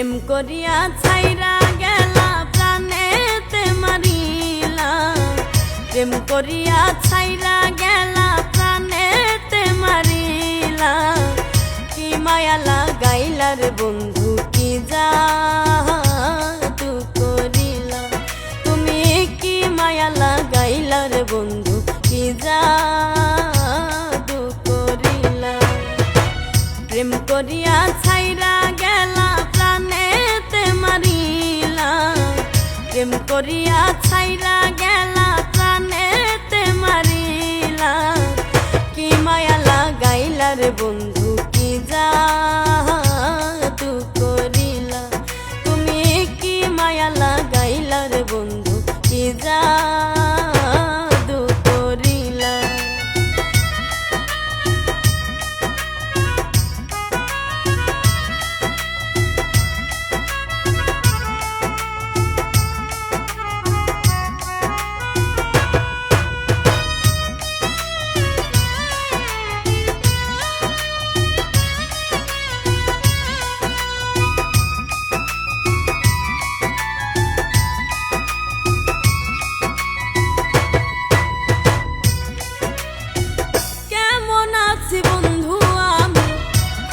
প্রেম করিয়া ছাইরা গেলা প্রাণেতে মারিলা, প্রেম করিয়া ছাইরা গেলা প্রাণেতে মারিলা। কি মায়া লাগাইলা রে বন্ধু, কি জাদু করিলা তুমি, কি মায়া লাগাইলা রে বন্ধু, কি জাদু করিলা। প্রেম করিয়া ছাইরা গেলা প্রাণেতে মারিলা, প্রেম করিয়া ছাইরা গেলা প্রাণেতে মারিলা। কি মায়া লাগাইলা রে বন্ধু, কি জাদু করিলা তুমি, কি মায়া লাগাইলা রে বন্ধু, কি জাদু করিলা। বন্ধু আমি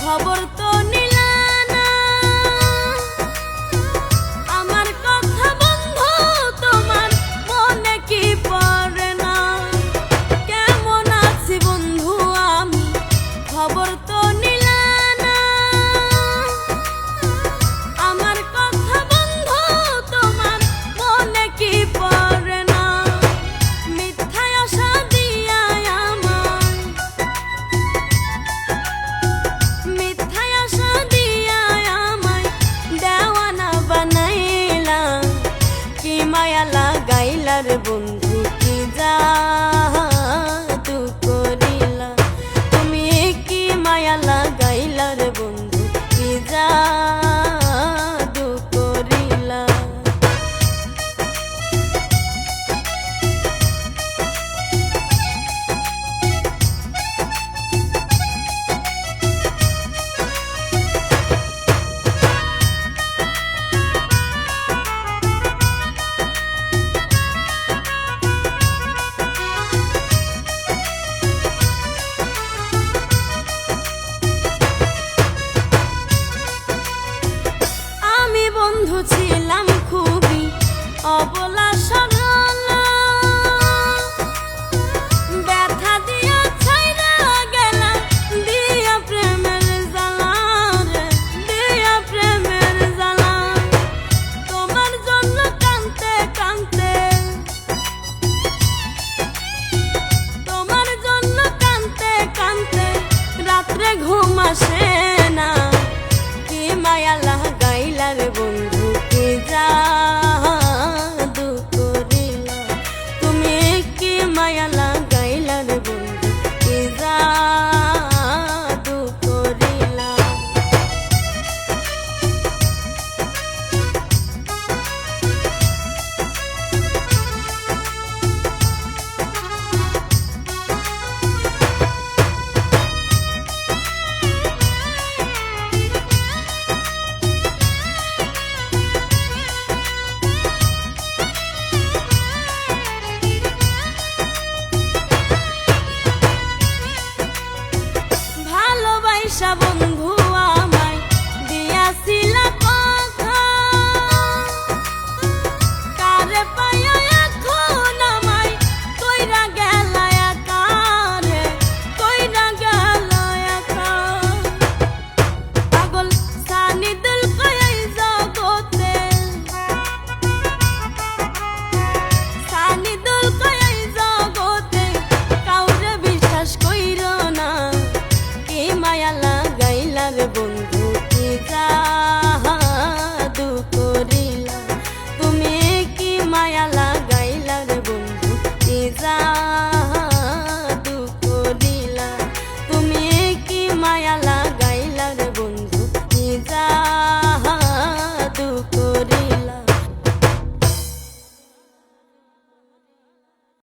খবর তো নিলা না, আমার কথা বন্ধু তোমার মনে কি পড়ে না। কেমন আছি বন্ধু আমি খবর তো নিলা না, আমার কথা বন্ধু তোমার মনে কি পড়ে না। মিথ্যায় আশা দিয়া আমায়, মিথ্যায় আশা দিয়া আমায় দেওয়ানা বানাইলা। কি মায়া লাগাইলা রে বন্ধু, কি জাদু করিলা তুমি, কি মায়া লাগাইলা রে বন্ধু, কি জাদু করিলা। বন্ধু ছিলাম খুবই অবলা সরলা, ব্যথা দিয়া ছাইরা গেলা দিয়া প্রেমের জ্বালা রে, দিয়া প্রেমের জ্বালা। তোমার জন্য কাঁদতে কাঁদতে, তোমার জন্য কাঁদতে কাঁদতে রাত্রে ঘুম আসে না। কি মায়া লাগাইলা রে বন্ধু, কি জাদু করিলা তুমি, কি মায়া লাগাইলা রে বন্ধু, কি জাদু করিলা। ভালোবাসা বন্ধু আমায় দিয়াছিলা কথা, কারে পাইয়া এখন আমায় কইরা গেলা একা রে, কইরা গেলা একা। পাগল সানি দিল কই জগতে, সানি দিল কই জগতে কাউরে বিশ্বাস কইরো না। কি মায়া লাগাইলা রে বন্ধু, কি জাদু করিলা তুমি, কি মায়া লাগাইলা রে বন্ধু, কি জাদু করিলা তুমি, কি মায়া